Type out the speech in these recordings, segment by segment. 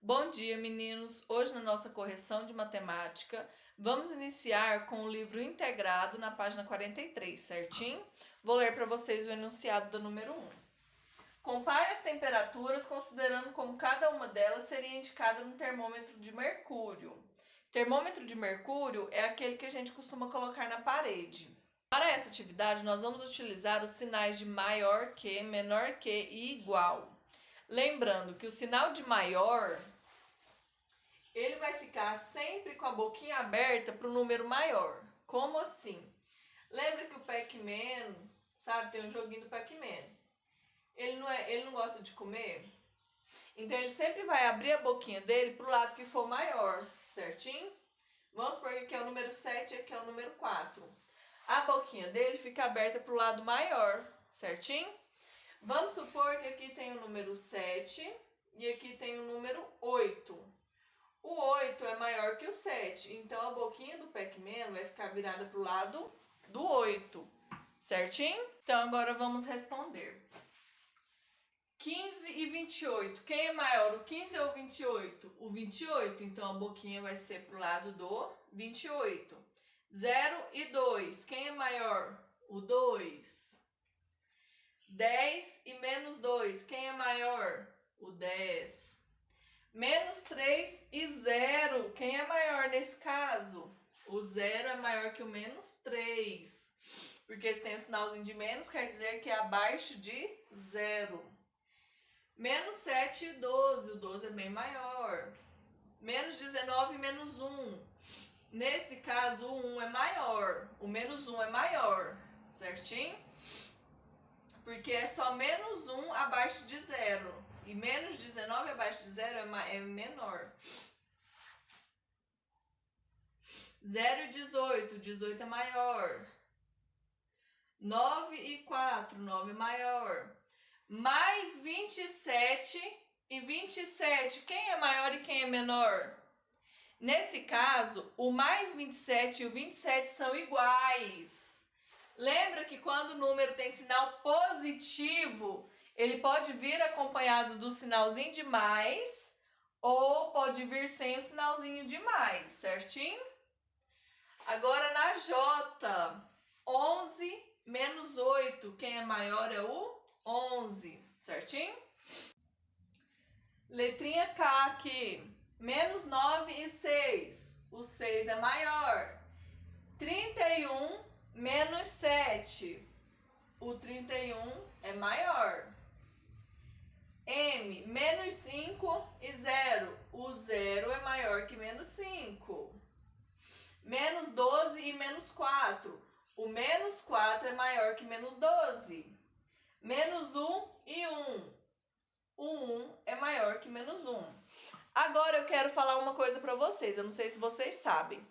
Bom dia, meninos! Hoje, na nossa correção de matemática, vamos iniciar com o livro integrado na página 43, certinho? Vou ler para vocês o enunciado do número 1. Compare as temperaturas considerando como cada uma delas seria indicada no termômetro de mercúrio. Termômetro de mercúrio é aquele que a gente costuma colocar na parede. Para essa atividade, nós vamos utilizar os sinais de maior que, menor que e igual. Lembrando que o sinal de maior, ele vai ficar sempre com a boquinha aberta para o número maior. Como assim? Lembra que o Pac-Man, sabe, tem um joguinho do Pac-Man. Ele não gosta de comer? Então ele sempre vai abrir a boquinha dele para o lado que for maior, certinho? Vamos supor que aqui é o número 7 e aqui é o número 4. A boquinha dele fica aberta para o lado maior, certinho? Vamos supor que aqui tem o número 7 e aqui tem o número 8. O 8 é maior que o 7, então a boquinha do Pac-Man vai ficar virada para o lado do 8, certinho? Então agora vamos responder. 15 e 28, quem é maior, o 15 ou o 28? O 28, então a boquinha vai ser para o lado do 28. 0 e 2, quem é maior? O 2. 10 e menos 2, quem é maior? O 10. Menos 3 e 0, quem é maior nesse caso? O 0 é maior que o menos 3, porque se tem o sinalzinho de menos, quer dizer que é abaixo de 0. Menos 7 e 12, o 12 é bem maior. Menos 19 e menos 1, nesse caso o 1 é maior, o menos 1 é maior, certinho? Porque é só menos 1 abaixo de 0. E menos 19 abaixo de 0 é menor. 0 e 18, 18 é maior. 9 e 4, 9 é maior. Mais 27 e 27, quem é maior e quem é menor? Nesse caso, o mais 27 e o 27 são iguais. Lembra que quando o número tem sinal positivo, ele pode vir acompanhado do sinalzinho de mais ou pode vir sem o sinalzinho de mais, certinho? Agora na J, 11 menos 8, quem é maior é o 11, certinho? Letrinha K aqui, menos 9 e 6, o 6 é maior. 31 menos 7, o 31 é maior. M, menos 5 e 0, o 0 é maior que menos 5. Menos 12 e menos 4, o menos 4 é maior que menos 12. Menos 1 e 1, o 1 é maior que menos 1. Agora eu quero falar uma coisa para vocês, eu não sei se vocês sabem.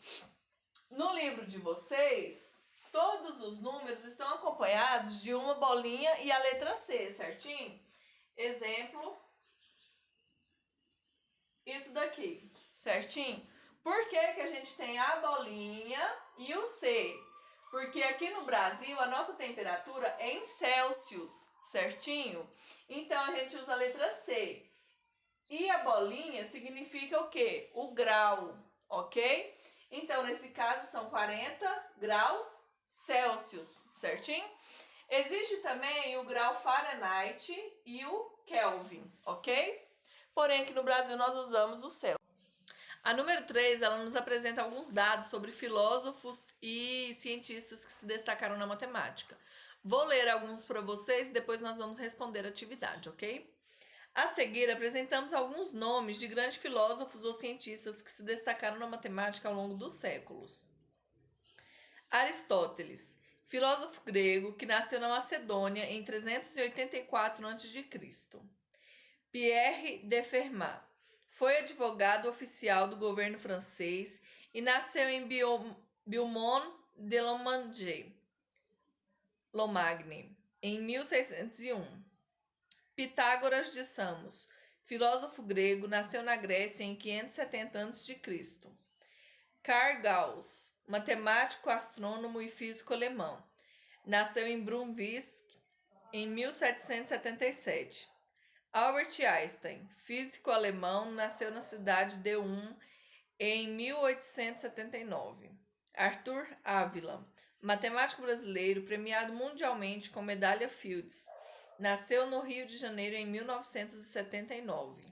No livro de vocês, todos os números estão acompanhados de uma bolinha e a letra C, certinho? Exemplo, isso daqui, certinho? Por que a gente tem a bolinha e o C? Porque aqui no Brasil a nossa temperatura é em Celsius, certinho? Então a gente usa a letra C. E a bolinha significa o quê? O grau, ok? Então nesse caso são 40 graus Celsius, certinho? Existe também o grau Fahrenheit e o Kelvin, ok? Porém, aqui no Brasil nós usamos o Celsius. A número 3, ela nos apresenta alguns dados sobre filósofos e cientistas que se destacaram na matemática. Vou ler alguns para vocês e depois nós vamos responder a atividade, ok? A seguir, apresentamos alguns nomes de grandes filósofos ou cientistas que se destacaram na matemática ao longo dos séculos. Aristóteles, filósofo grego que nasceu na Macedônia em 384 a.C. Pierre de Fermat foi advogado oficial do governo francês e nasceu em Beaumont-de-Lomagne, em 1601. Pitágoras de Samos, filósofo grego, nasceu na Grécia em 570 a.C. Carl Gauss, matemático, astrônomo e físico alemão, nasceu em Brunswick em 1777. Albert Einstein, físico alemão, nasceu na cidade de Ulm em 1879. Arthur Ávila, matemático brasileiro premiado mundialmente com medalha Fields, nasceu no Rio de Janeiro em 1979.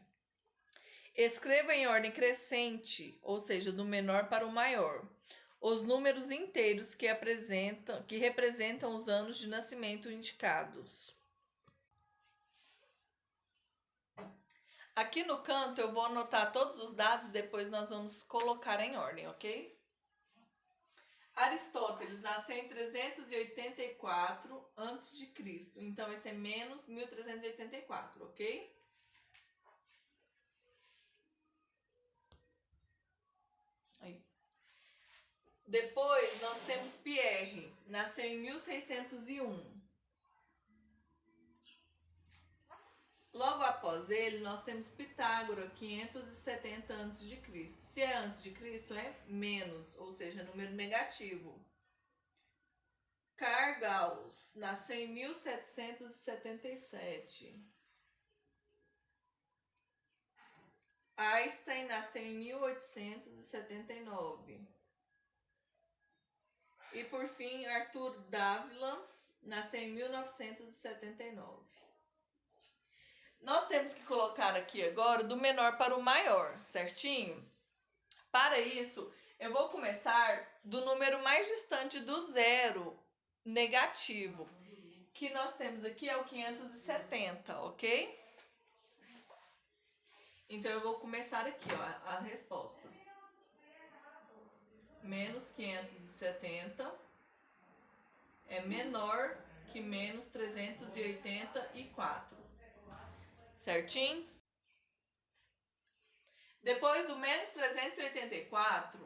Escreva em ordem crescente, ou seja, do menor para o maior, os números inteiros que representam os anos de nascimento indicados. Aqui no canto eu vou anotar todos os dados, depois nós vamos colocar em ordem, ok? Aristóteles nasceu em 384 a.C., então vai ser menos 1384, ok? Aí. Depois nós temos Pierre, nasceu em 1601. Logo após ele, nós temos Pitágoras, 570 a.C. Se é antes de Cristo, é menos, ou seja, número negativo. Karl Gauss nasceu em 1777. Einstein nasceu em 1879. E por fim, Arthur Dávila nasceu em 1979. Nós temos que colocar aqui agora do menor para o maior, certinho? Para isso, eu vou começar do número mais distante do zero, negativo, que nós temos aqui é o 570, ok? Então, eu vou começar aqui, ó, a resposta. Menos 570 é menor que menos 384. Certinho? Depois do menos 384,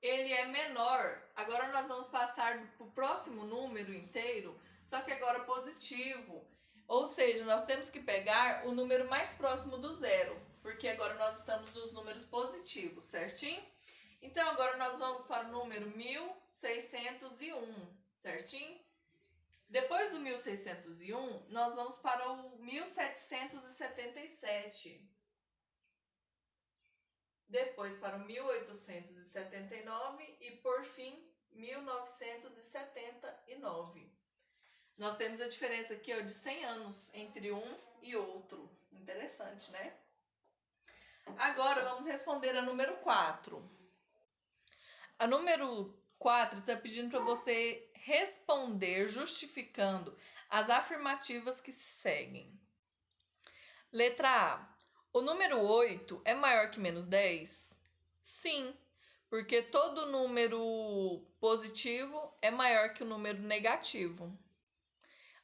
ele é menor. Agora nós vamos passar para o próximo número inteiro, só que agora positivo. Ou seja, nós temos que pegar o número mais próximo do zero, porque agora nós estamos nos números positivos, certinho? Então, agora nós vamos para o número 1601, certinho? Depois do 1601, nós vamos para o 1777. Depois para o 1879 e, por fim, 1979. Nós temos a diferença aqui, ó, de 100 anos entre um e outro. Interessante, né? Agora, vamos responder a número 4. A número 4 está pedindo para você responder justificando as afirmativas que se seguem. Letra A. O número 8 é maior que menos 10? Sim, porque todo número positivo é maior que o número negativo.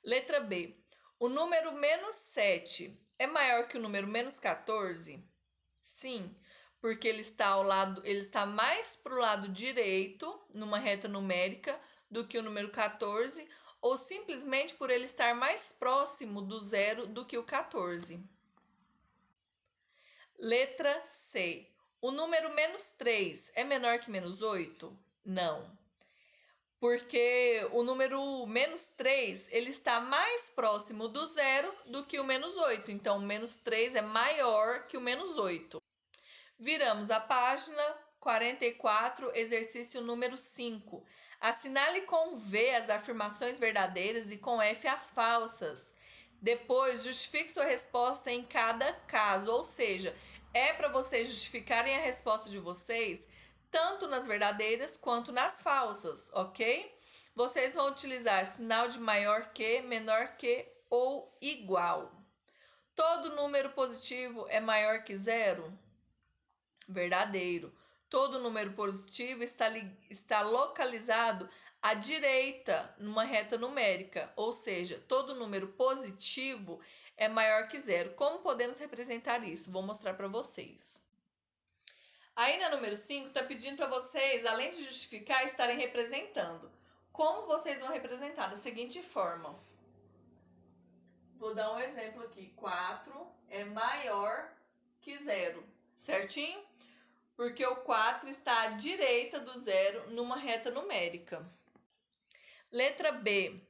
Letra B. O número menos 7 é maior que o número menos 14? Sim, porque ele está mais para o lado direito, numa reta numérica, do que o número 14, ou simplesmente por ele estar mais próximo do zero do que o 14. Letra C. O número menos 3 é menor que menos 8? Não, porque o número menos 3 ele está mais próximo do zero do que o menos 8, então o menos 3 é maior que o menos 8. Viramos a página 44, exercício número 5. Assinale com V as afirmações verdadeiras e com F as falsas. Depois, justifique sua resposta em cada caso, ou seja, é para vocês justificarem a resposta de vocês tanto nas verdadeiras quanto nas falsas, ok? Vocês vão utilizar sinal de maior que, menor que ou igual. Todo número positivo é maior que zero? Verdadeiro. Todo número positivo está localizado à direita numa reta numérica, ou seja, todo número positivo é maior que zero. Como podemos representar isso? Vou mostrar para vocês. Aí na número 5 está pedindo para vocês, além de justificar, estarem representando. Como vocês vão representar? Da seguinte forma. Vou dar um exemplo aqui. 4 é maior que zero, certinho? Porque o 4 está à direita do zero numa reta numérica. Letra B.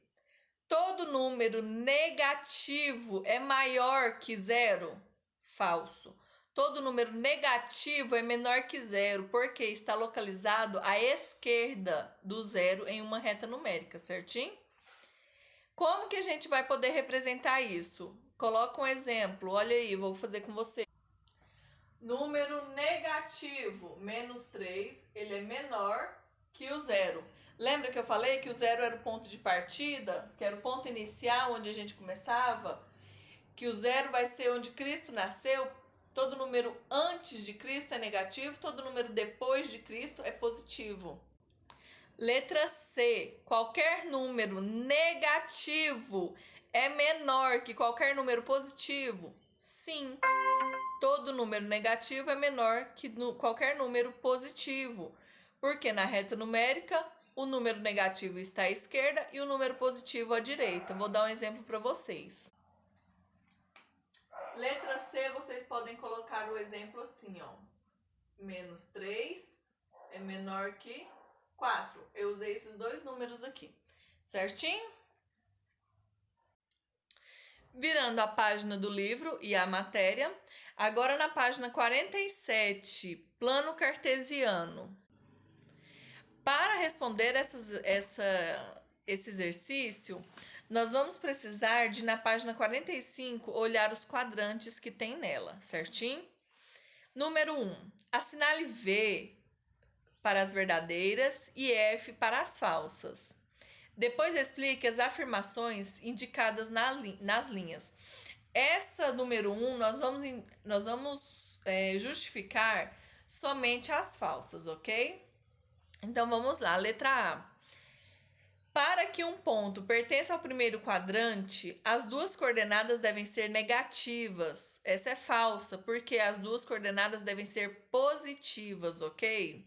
Todo número negativo é maior que zero? Falso. Todo número negativo é menor que zero, porque está localizado à esquerda do zero em uma reta numérica, certinho? Como que a gente vai poder representar isso? Coloca um exemplo, olha aí, vou fazer com você. Número negativo, menos 3, ele é menor que o zero. Lembra que eu falei que o zero era o ponto de partida, que era o ponto inicial onde a gente começava? Que o zero vai ser onde Cristo nasceu? Todo número antes de Cristo é negativo, todo número depois de Cristo é positivo. Letra C. Qualquer número negativo é menor que qualquer número positivo? Sim. Todo número negativo é menor que qualquer número positivo, porque na reta numérica o número negativo está à esquerda e o número positivo à direita. Vou dar um exemplo para vocês. Letra C, vocês podem colocar o exemplo assim, ó. Menos 3 é menor que 4. Eu usei esses dois números aqui, certinho? Virando a página do livro e a matéria, agora na página 47, plano cartesiano. Para responder esse exercício, nós vamos precisar de, na página 45, olhar os quadrantes que tem nela, certinho? Número 1, assinale V para as verdadeiras e F para as falsas. Depois explique as afirmações indicadas nas linhas. Essa número 1, nós vamos justificar somente as falsas, ok? Então, vamos lá. Letra A. Para que um ponto pertença ao primeiro quadrante, as duas coordenadas devem ser negativas. Essa é falsa, porque as duas coordenadas devem ser positivas, ok?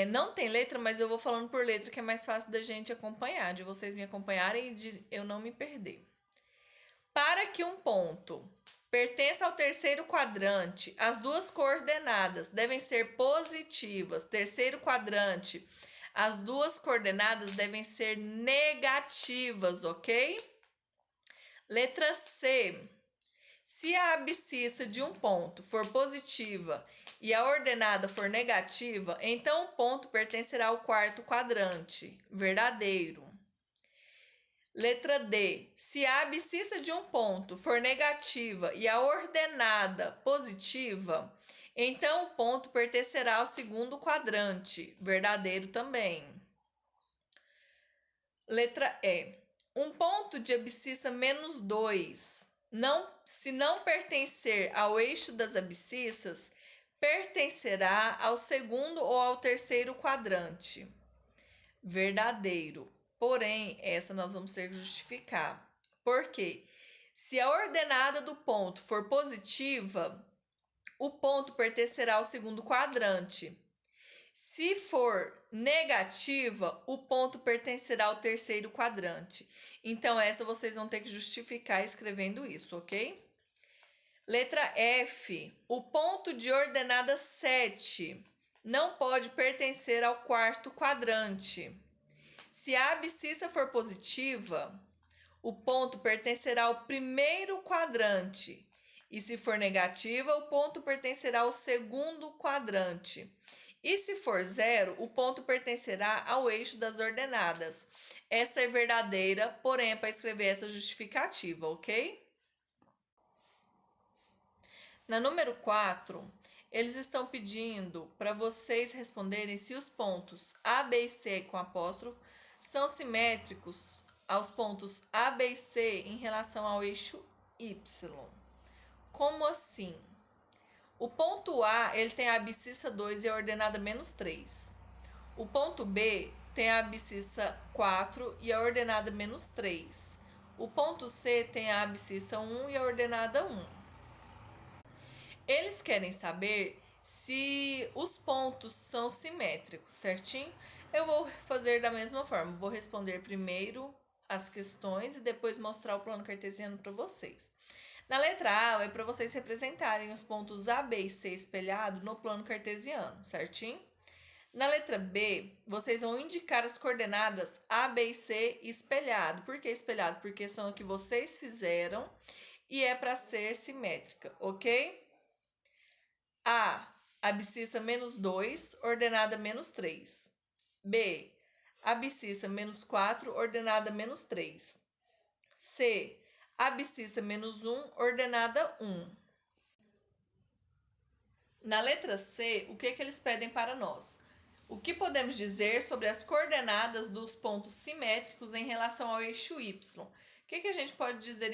Não tem letra, mas eu vou falando por letra, que é mais fácil da gente acompanhar, de vocês me acompanharem e de eu não me perder. Para que um ponto pertença ao terceiro quadrante, as duas coordenadas devem ser positivas. Terceiro quadrante, as duas coordenadas devem ser negativas, ok? Letra C. Se a abscissa de um ponto for positiva e a ordenada for negativa, então o ponto pertencerá ao quarto quadrante. Verdadeiro. Letra D. Se a abscissa de um ponto for negativa e a ordenada positiva, então o ponto pertencerá ao segundo quadrante. Verdadeiro também. Letra E. Um ponto de abscissa menos 2, se não pertencer ao eixo das abscissas, pertencerá ao segundo ou ao terceiro quadrante. Verdadeiro. Porém, essa nós vamos ter que justificar. Por quê? Se a ordenada do ponto for positiva, o ponto pertencerá ao segundo quadrante. Se for negativa, o ponto pertencerá ao terceiro quadrante. Então, essa vocês vão ter que justificar escrevendo isso, ok? Letra F. O ponto de ordenada 7 não pode pertencer ao quarto quadrante. Se a abscissa for positiva, o ponto pertencerá ao primeiro quadrante. E se for negativa, o ponto pertencerá ao segundo quadrante. E se for zero, o ponto pertencerá ao eixo das ordenadas. Essa é verdadeira, porém é para escrever essa justificativa, ok? Na número 4, eles estão pedindo para vocês responderem se os pontos A, B e C com apóstrofo são simétricos aos pontos A, B e C em relação ao eixo Y. Como assim? O ponto A ele tem a abscissa 2 e a ordenada menos 3. O ponto B tem a abscissa 4 e a ordenada menos 3. O ponto C tem a abscissa 1 e a ordenada 1. Eles querem saber se os pontos são simétricos, certinho? Eu vou fazer da mesma forma. Vou responder primeiro as questões e depois mostrar o plano cartesiano para vocês. Na letra A, é para vocês representarem os pontos A, B e C espelhados no plano cartesiano, certinho? Na letra B, vocês vão indicar as coordenadas A, B e C espelhado. Por que espelhado? Porque são o que vocês fizeram e é para ser simétrica, ok? A, abscissa menos 2, ordenada menos 3. B, abscissa menos 4, ordenada menos 3. C, abscissa menos 1, ordenada 1. Na letra C, o que eles pedem para nós? O que podemos dizer sobre as coordenadas dos pontos simétricos em relação ao eixo Y? O que a gente pode dizer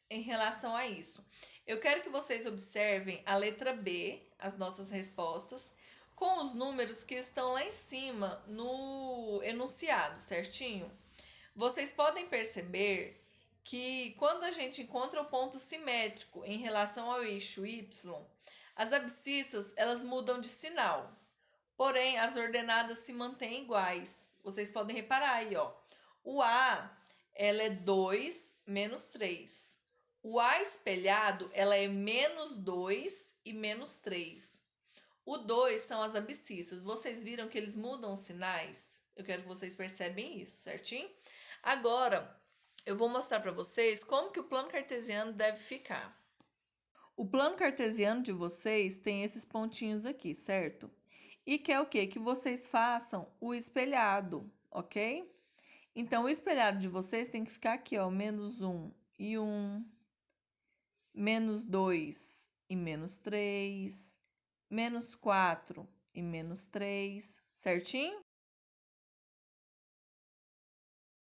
em relação a isso? Eu quero que vocês observem a letra B, as nossas respostas, com os números que estão lá em cima no enunciado, certinho? Vocês podem perceber que quando a gente encontra o ponto simétrico em relação ao eixo Y, as abscissas elas mudam de sinal, porém as ordenadas se mantêm iguais. Vocês podem reparar aí, ó. O A ela é 2 menos 3. O A espelhado ela é menos 2 e menos 3. O 2 são as abscissas. Vocês viram que eles mudam os sinais? Eu quero que vocês percebem isso, certinho? Agora, eu vou mostrar para vocês como que o plano cartesiano deve ficar. O plano cartesiano de vocês tem esses pontinhos aqui, certo? E quer o quê? Que vocês façam o espelhado, ok? Então, o espelhado de vocês tem que ficar aqui, ó, menos 1 e 1, menos 2 e menos 3, menos 4 e menos 3, certinho?